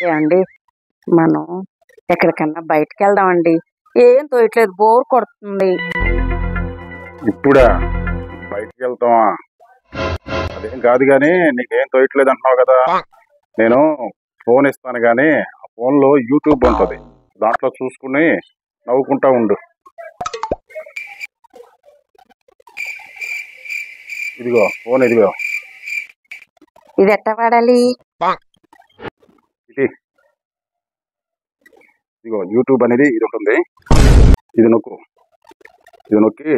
ఏమండి మనం ఎక్కడికన్నా బయటకు వెళ్దామండి. ఏం తోయట్లేదు, బోర్ కొడుతుంది. ఇప్పుడా బయటికి వెళ్తావా? అదేం కాదు కానీ నీకేం తోయట్లేదు అంటున్నావు కదా. నేను ఫోన్ ఇస్తాను కానీ ఆ ఫోన్లో యూట్యూబ్ ఉంటుంది, దాంట్లో చూసుకుని నవ్వుకుంటా ఉండు. ఇదిగో ఫోన్, ఇదిగో ఇది ఎట్ట వాడాలి? ఇది ఇదిగో యూట్యూబ్ అనేది ఇది ఉంటుంది. ఇది నొక్కు, ఇది నొక్కి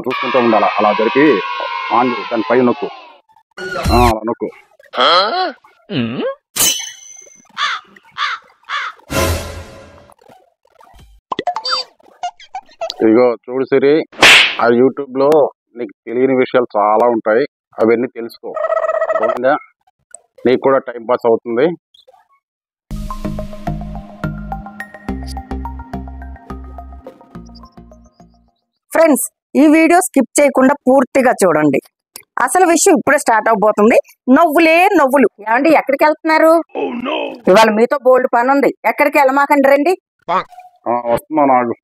చూసుకుంటూ ఉండాలి. అలా జరిపి ఆన్ దాని పై నొక్కు, అలా నొక్కు. ఇదిగో చూడు సిరి, ఆ యూట్యూబ్ లో నీకు తెలియని విషయాలు చాలా ఉంటాయి, అవన్నీ తెలుసుకో. నీకు కూడా టైం పాస్ అవుతుంది. ఫ్రెండ్స్, ఈ వీడియో స్కిప్ చేయకుండా పూర్తిగా చూడండి. అసలు విషయం ఇప్పుడే స్టార్ట్ అవబోతుంది. నవ్వులే నవ్వులు. ఏమండి ఎక్కడికి వెళ్తున్నారు? ఇవాళ మీతో బోల్డ్ పని ఉంది, ఎక్కడికి వెళ్ళమాకండి, రండి. వస్తున్నా. నాకు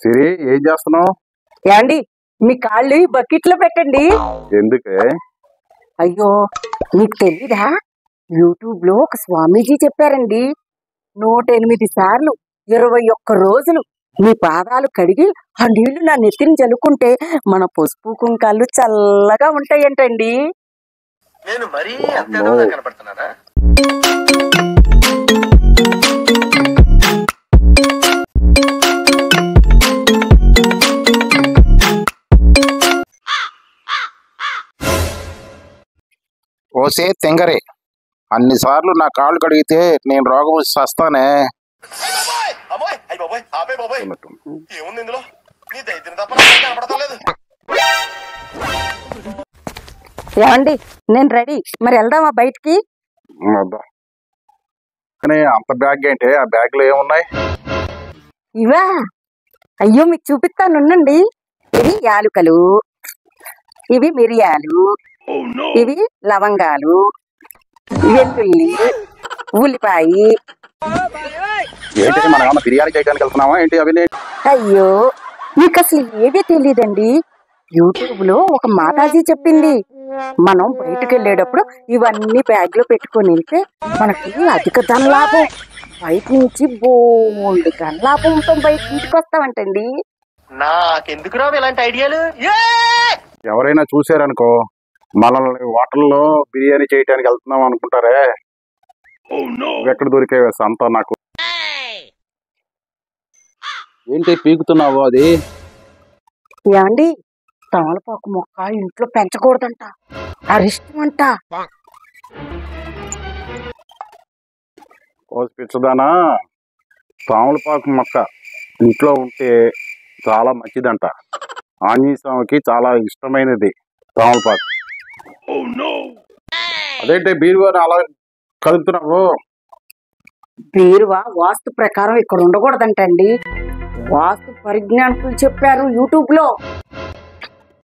సిరి, ఏం చేస్తున్నావు? ఏమండి మీ కాళ్ళు బకెట్ లో పెట్టండి. ఎందుకే? అయ్యో మీకు తెలీదా? యూట్యూబ్ లో ఒక స్వామీజీ చెప్పారండి, 108 సార్లు 21 రోజులు మీ పాదాలు కడిగి ఆ నీళ్లు నా నెత్తిని చల్లుకుంటే మన పసుపు కుంకాలు చల్లగా ఉంటాయంటండి. నేను మరీ అంతేగా కనపడుతున్నానా? ఓసే తెంగరే, అన్నిసార్లు నా కాళ్ళు కడిగితే నేను రోగం వచ్చి వస్తానే. ఏమండి నేను రెడీ, మరి వెళ్దామా బయటికి? కానీ అంత బ్యాగ్ ఏంటి? ఆ బ్యాగ్ లో ఏమున్నాయి? ఇవా? అయ్యో మీకు చూపిస్తాను, ఉండండి. ఇవి యాలుకలు, ఇవి మిరియాలు, ఇవి లవంగాలు, వెల్లుల్లి, ఉల్లిపాయ. ఏంటి, మనం ఏమన్నా బిర్యానీ చేయడానికి వెళ్తున్నావా ఏంటి? అవి అయ్యో మీకు అసలు ఏవీ తెలియదండి. యూట్యూబ్ లో ఒక మాతాజీ చెప్పింది, మనం బయటకు వెళ్ళేటప్పుడు ఇవన్నీ బ్యాగ్ లో పెట్టుకొని వెళ్తే మనకి అధిక ధనలాభం, బయట నుంచి బోల్డ్ ధనలాభంతో బయట ఇంటికి వస్తామంటండి. నాకెందుకు రావు ఇలాంటి ఐడియాలు? ఎవరైనా చూసారనుకో, మనల్ని హోటల్లో బిర్యానీ చేయడానికి వెళ్తున్నాం అనుకుంటారే. ఎక్కడ దొరికేవే సంత నాకు. ఏంటి పీకుతున్నావు? అది ఏమండి తమలపాకు మొక్క ఇంట్లో పెంచకూడదంట, అరిష్టం అంట. పిచ్చదానా, తామలపాకు మొక్క ఇంట్లో ఉంటే చాలా మంచిదంట. ఆంజనేయ స్వామికి చాలా ఇష్టమైనది తామలపాకు. అదేంటి బీరువాని అలా కలుపుతున్నావు? బీరువా వాస్తు ప్రకారం ఇక్కడ ఉండకూడదంటండి, వాస్తు పరిజ్ఞానులు చెప్పారు యూట్యూబ్ లో.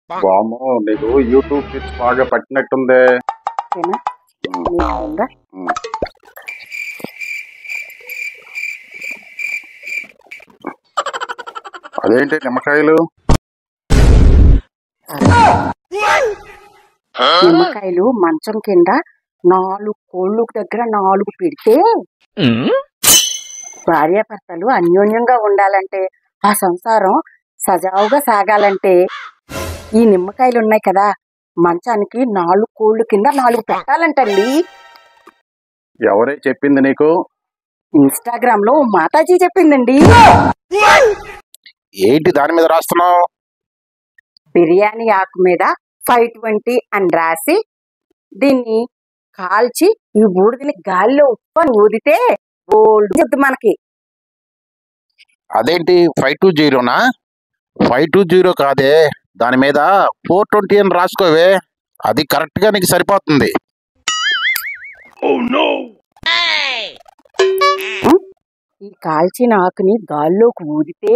బామో, నీకు యూట్యూబ్ పిచ్ బాగా పట్టినట్టుందే. అదేంటి నిమ్మకాయలు? నిమ్మకాయలు మంచం కింద 4 కోళ్ళు దగ్గర 4 పెడితే భార్యాభర్తలు అన్యోన్యంగా ఉండాలంటే, ఆ సంసారం సజావుగా సాగాలంటే ఈ నిమ్మకాయలు ఉన్నాయి కదా, మంచానికి 4 కోళ్ళు కింద 4 పెట్టాలంటండి. ఎవరే చెప్పింది నీకు? ఇన్స్టాగ్రామ్ లో మాతాజీ చెప్పిందండి. ఏంటి దాని మీద రాస్తున్నావు? బిర్యానీ ఆకు మీద 520 అని రాసి దీన్ని కాల్చి ఈ బూడిదని గాలిలో ఉప్పని ఊదితే బోల్డ్ చెప్తుంది మనకి. అదేంటి 520నా? 520 కాదే, దాని మీద 420 అని రాసుకోవే, అది కరెక్ట్ గా నీకు సరిపోతుంది. ఈ కాల్చిన ఆకుని గాల్లోకి ఊదితే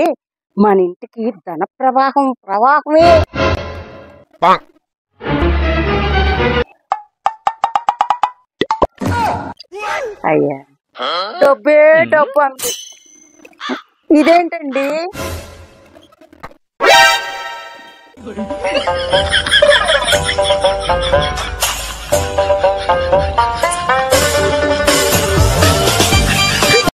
మన ఇంటికి ధన ప్రవాహమే. అయ్యా డబ్బే డబ్బు అంది. ఇదేంటండి?